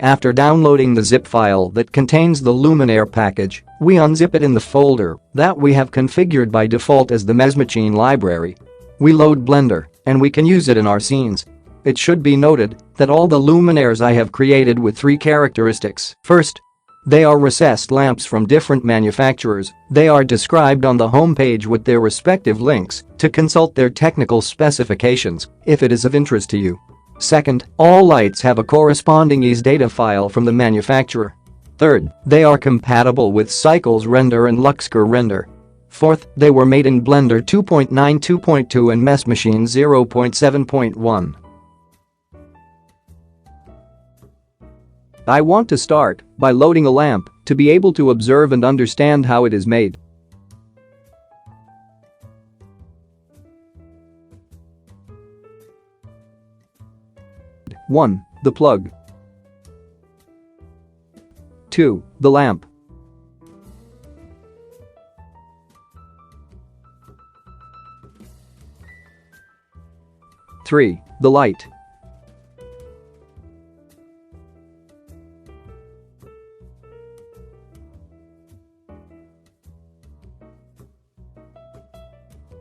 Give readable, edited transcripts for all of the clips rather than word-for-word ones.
After downloading the zip file that contains the luminaire package, we unzip it in the folder that we have configured by default as the Meshmachine library. We load Blender, and we can use it in our scenes. It should be noted that all the luminaires I have created with 3 characteristics. First, they are recessed lamps from different manufacturers. They are described on the homepage with their respective links to consult their technical specifications if it is of interest to you. Second, all lights have a corresponding EASE data file from the manufacturer. Third, they are compatible with Cycles Render and Luxcore Render. Fourth, they were made in Blender 2.9 2.2 and Meshmachine 0.7.1. I want to start by loading a lamp to be able to observe and understand how it is made. One, the plug. 2, the lamp. 3, the light.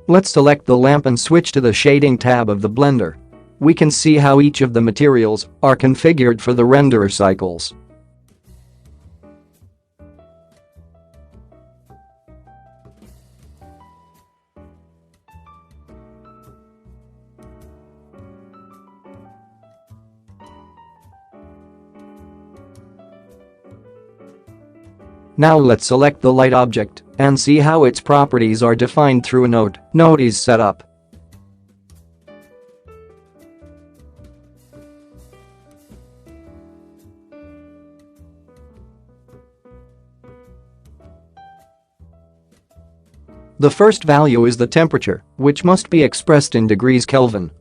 Let's select the lamp and switch to the shading tab of the Blender. We can see how each of the materials are configured for the render cycles. Now let's select the light object and see how its properties are defined through a node. Node is set up. The first value is the temperature, which must be expressed in degrees Kelvin.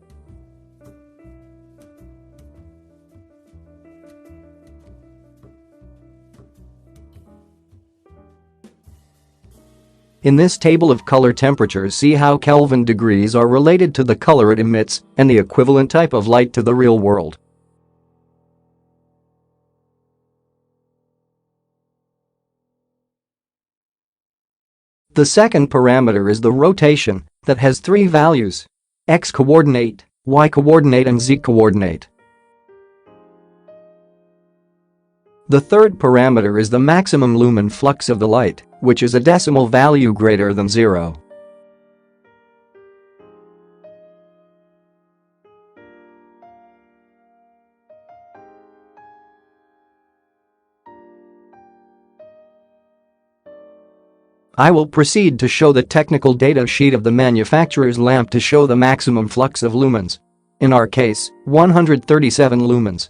In this table of color temperatures, see how Kelvin degrees are related to the color it emits and the equivalent type of light to the real world. The second parameter is the rotation that has 3 values: x coordinate, y coordinate and z coordinate. The third parameter is the maximum lumen flux of the light, which is a decimal value greater than 0. I will proceed to show the technical data sheet of the manufacturer's lamp to show the maximum flux of lumens. In our case, 137 lumens.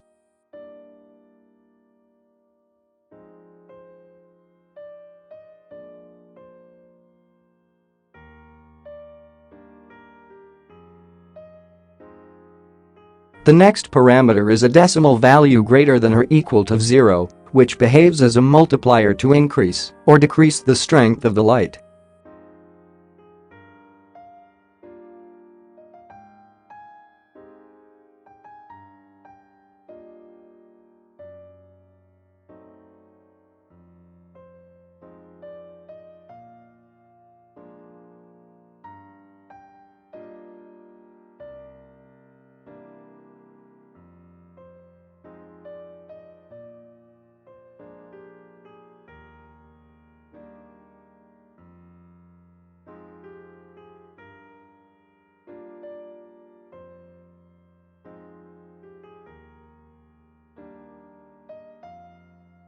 The next parameter is a decimal value greater than or equal to 0, which behaves as a multiplier to increase or decrease the strength of the light.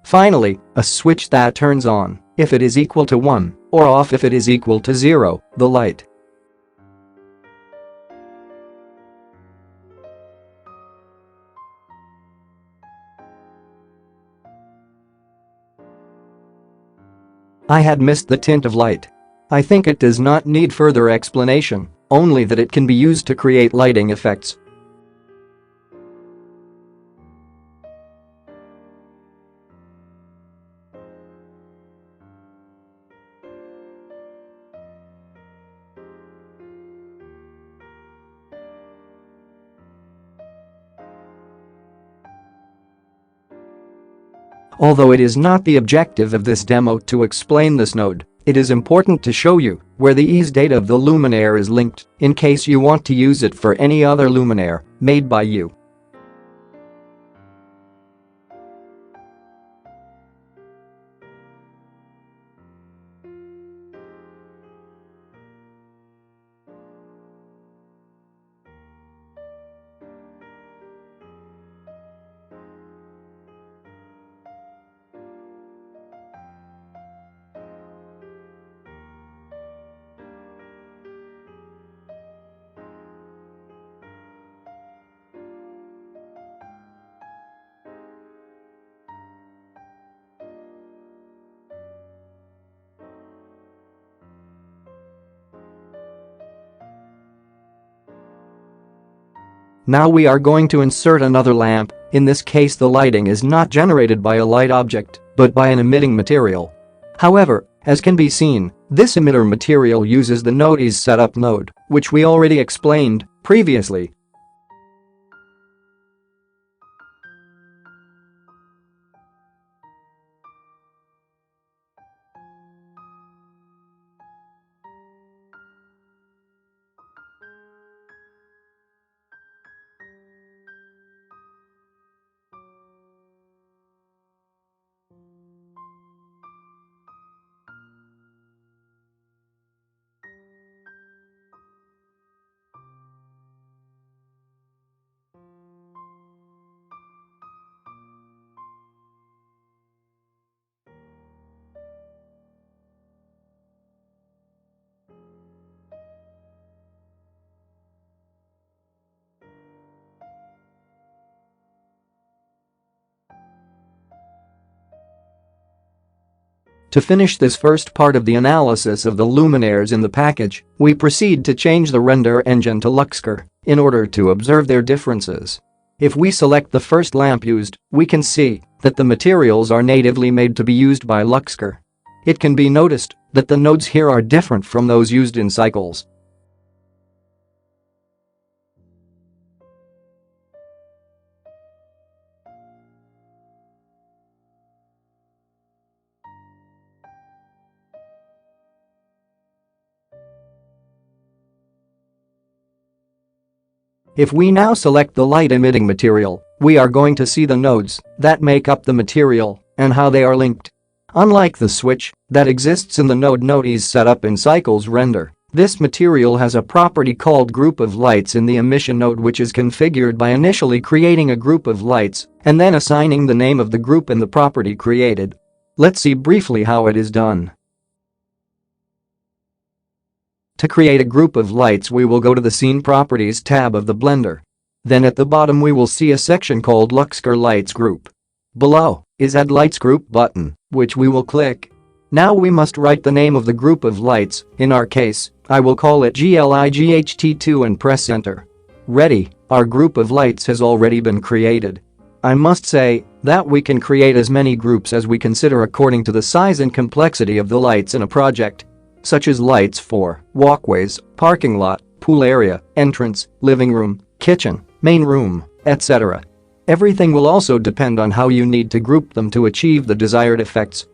Finally, a switch that turns on if it is equal to 1 or off if it is equal to 0, the light. I had missed the tint of light. I think it does not need further explanation, only that it can be used to create lighting effects. Although it is not the objective of this demo to explain this node, it is important to show you where the ease data of the luminaire is linked in case you want to use it for any other luminaire made by you. Now we are going to insert another lamp. In this case the lighting is not generated by a light object, but by an emitting material. However, as can be seen, this emitter material uses the node is setup node, which we already explained previously. To finish this first part of the analysis of the luminaires in the package, we proceed to change the render engine to Luxcore in order to observe their differences. If we select the first lamp used, we can see that the materials are natively made to be used by Luxcore. It can be noticed that the nodes here are different from those used in Cycles. If we now select the light emitting material, we are going to see the nodes that make up the material and how they are linked. Unlike the switch that exists in the node is set up in Cycles render, this material has a property called group of lights in the emission node, which is configured by initially creating a group of lights and then assigning the name of the group in the property created. Let's see briefly how it is done. To create a group of lights, we will go to the Scene Properties tab of the Blender. Then at the bottom we will see a section called Luxcore Lights Group. Below is Add Lights Group button, which we will click. Now we must write the name of the group of lights. In our case, I will call it GLIGHT2 and press enter. Ready, our group of lights has already been created. I must say that we can create as many groups as we consider according to the size and complexity of the lights in a project, such as lights for walkways, parking lot, pool area, entrance, living room, kitchen, main room, etc. Everything will also depend on how you need to group them to achieve the desired effects.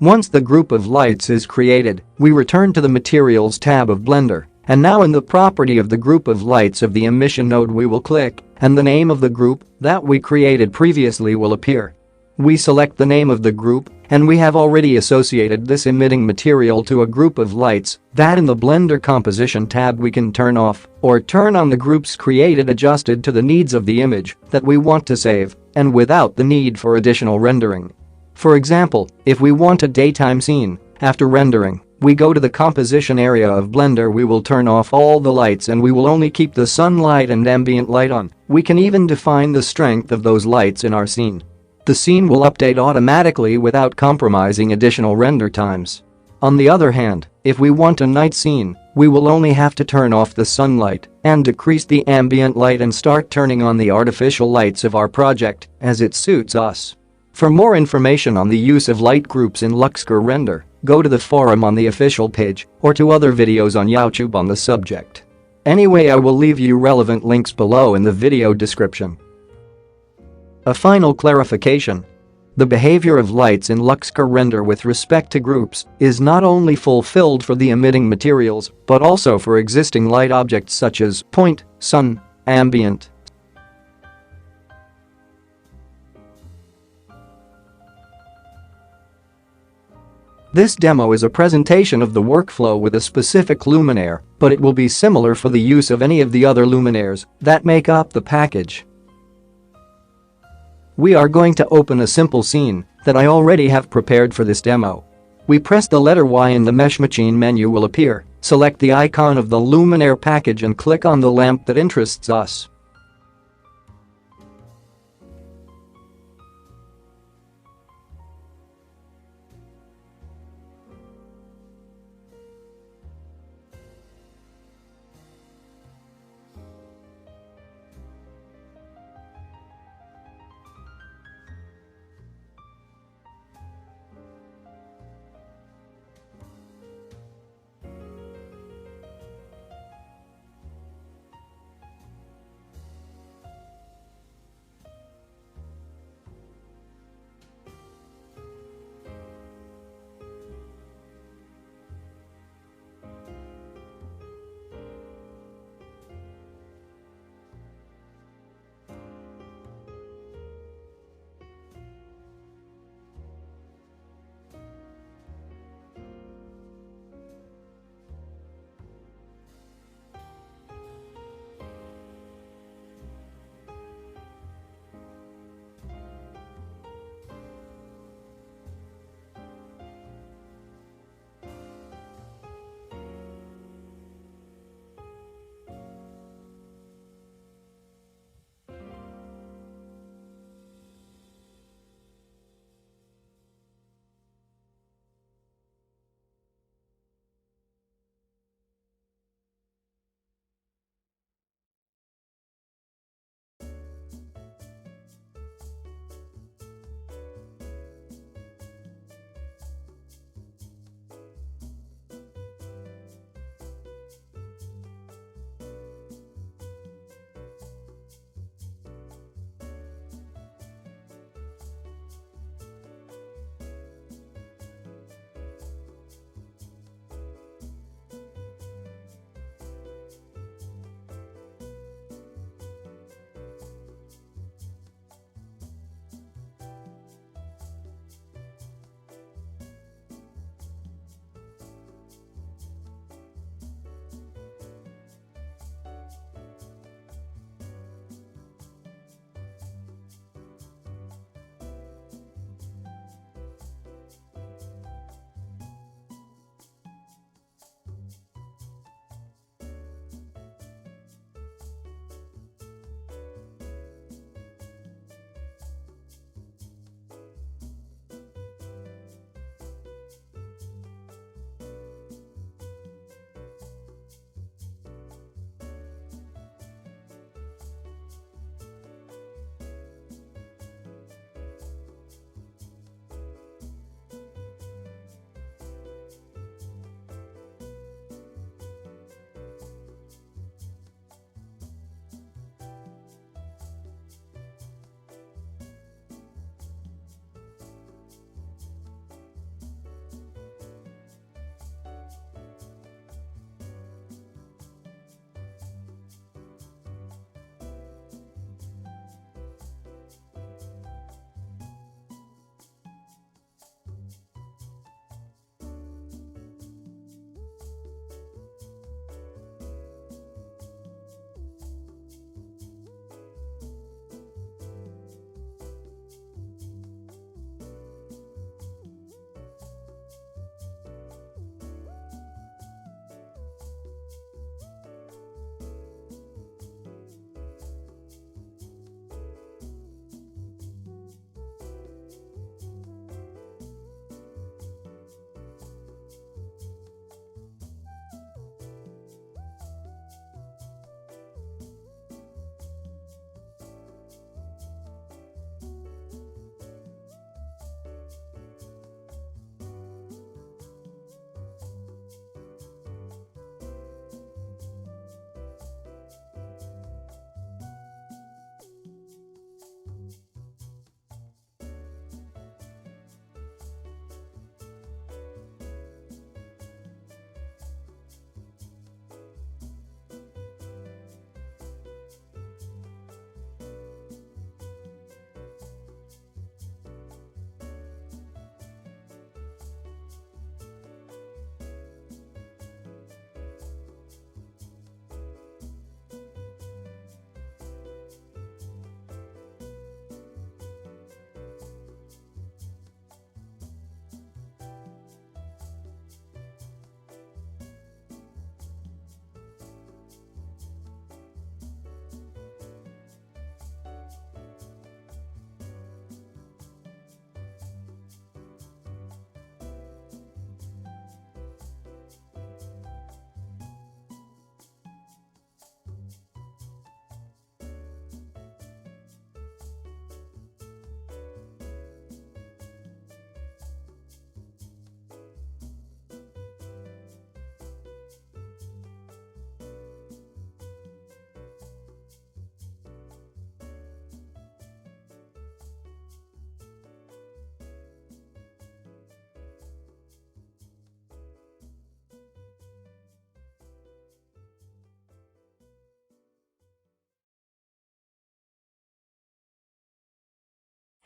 Once the group of lights is created, we return to the Materials tab of Blender, and now in the property of the group of lights of the emission node we will click, and the name of the group that we created previously will appear. We select the name of the group, and we have already associated this emitting material to a group of lights that in the Blender Composition tab we can turn off or turn on the groups created adjusted to the needs of the image that we want to save and without the need for additional rendering. For example, if we want a daytime scene, after rendering, we go to the composition area of Blender, we will turn off all the lights and we will only keep the sunlight and ambient light on. We can even define the strength of those lights in our scene. The scene will update automatically without compromising additional render times. On the other hand, if we want a night scene, we will only have to turn off the sunlight and decrease the ambient light and start turning on the artificial lights of our project as it suits us. For more information on the use of light groups in Luxcore render, go to the forum on the official page or to other videos on YouTube on the subject. Anyway, I will leave you relevant links below in the video description. A final clarification. The behavior of lights in Luxcore render with respect to groups is not only fulfilled for the emitting materials but also for existing light objects such as point, sun, ambient. This demo is a presentation of the workflow with a specific luminaire, but it will be similar for the use of any of the other luminaires that make up the package. We are going to open a simple scene that I already have prepared for this demo. We press the letter Y and the Meshmachine menu will appear, select the icon of the luminaire package and click on the lamp that interests us.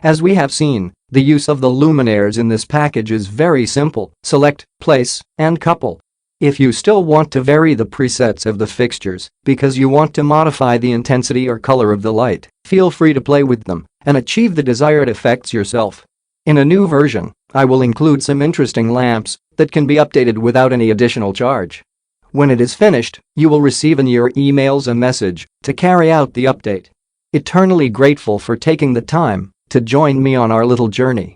As we have seen, the use of the luminaires in this package is very simple: select, place, and couple. If you still want to vary the presets of the fixtures because you want to modify the intensity or color of the light, feel free to play with them and achieve the desired effects yourself. In a new version, I will include some interesting lamps that can be updated without any additional charge. When it is finished, you will receive in your emails a message to carry out the update. Eternally grateful for taking the time to join me on our little journey.